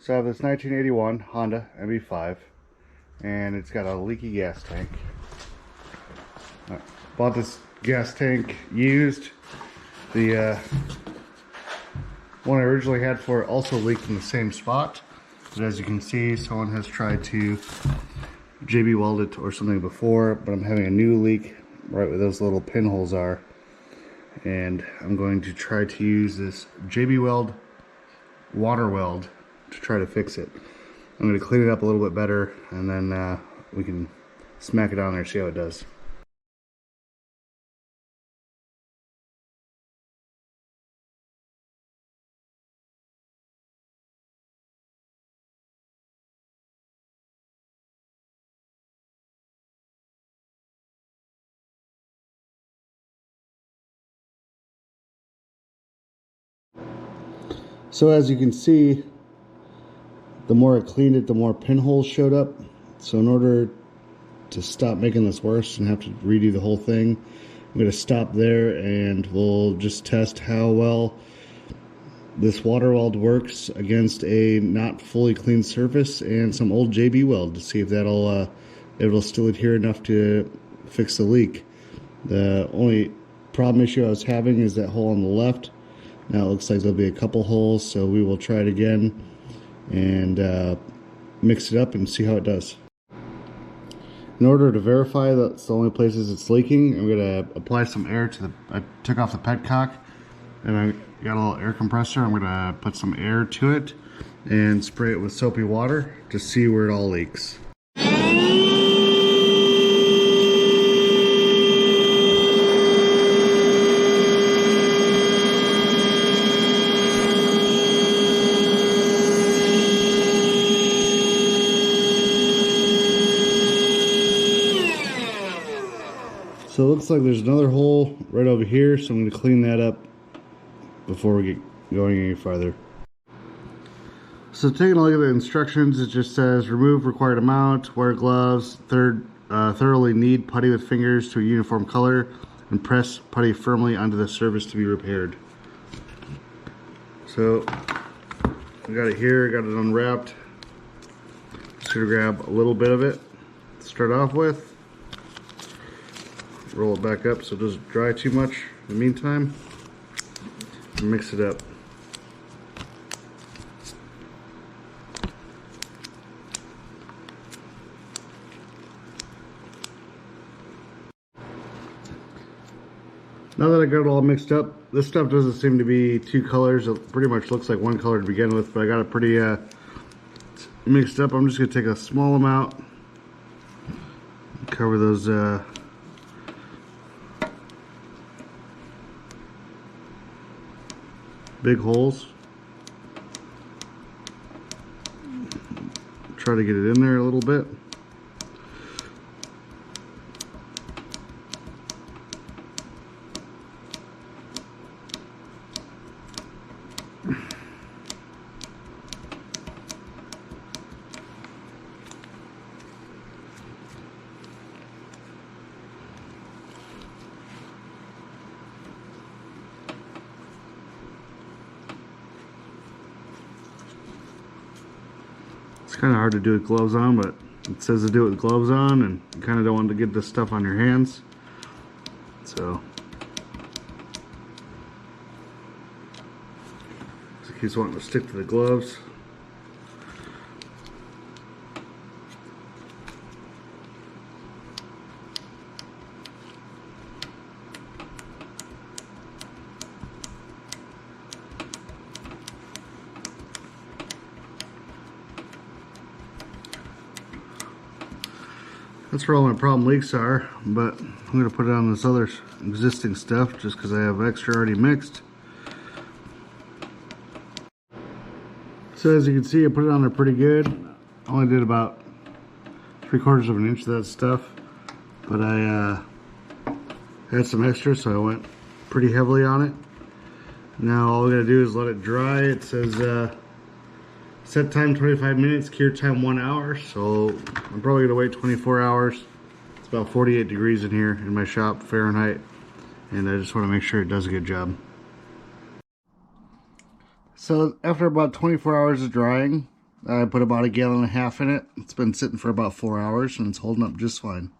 So I have this 1981 Honda MB5, and it's got a leaky gas tank. I bought this gas tank used. The one I originally had for it also leaked in the same spot. But as you can see, someone has tried to JB weld it or something before, but I'm having a new leak right where those little pinholes are. And I'm going to try to use this JB Weld Water Weld to try to fix it. I'm going to clean it up a little bit better, and then we can smack it on there and see how it does. So as you can see, the more I cleaned it, the more pinholes showed up. So in order to stop making this worse and have to redo the whole thing, I'm going to stop there and we'll just test how well this water weld works against a not fully clean surface and some old JB weld to see if it'll still adhere enough to fix the leak. The only problem issue I was having is that hole on the left. Now it looks like there'll be a couple holes, so we will try it again and mix it up and see how it does. In order to verify that's the only places it's leaking, I'm going to apply some air to the... I took off the petcock and I got a little air compressor. I'm going to put some air to it and spray it with soapy water to see where it all leaks. So it looks like there's another hole right over here, so I'm going to clean that up before we get going any farther. So taking a look at the instructions, it just says remove required amount, wear gloves, thoroughly knead putty with fingers to a uniform color, and press putty firmly onto the surface to be repaired. So I got it here, I got it unwrapped. Just gonna grab a little bit of it to start off with. Roll it back up so it doesn't dry too much in the meantime, and mix it up. Now that I got it all mixed up, this stuff doesn't seem to be two colors. It pretty much looks like one color to begin with, but I got it pretty mixed up. I'm just going to take a small amount, cover those big holes. Try to get it in there a little bit. It's kind of hard to do with gloves on, but it says to do it with gloves on, and you kind of don't want to get this stuff on your hands. So just keeps wanting to stick to the gloves. That's where all my problem leaks are, but I'm going to put it on this other existing stuff just because I have extra already mixed. So as you can see, I put it on there pretty good. I only did about 3/4 of an inch of that stuff, but I had some extra, so I went pretty heavily on it. Now all we got to do is let it dry. It says set time 25 minutes, cure time 1 hour, so I'm probably gonna wait 24 hours. It's about 48 degrees in here in my shop, Fahrenheit, and I just want to make sure it does a good job. So after about 24 hours of drying, I put about 1.5 gallons in it. It's been sitting for about 4 hours and it's holding up just fine.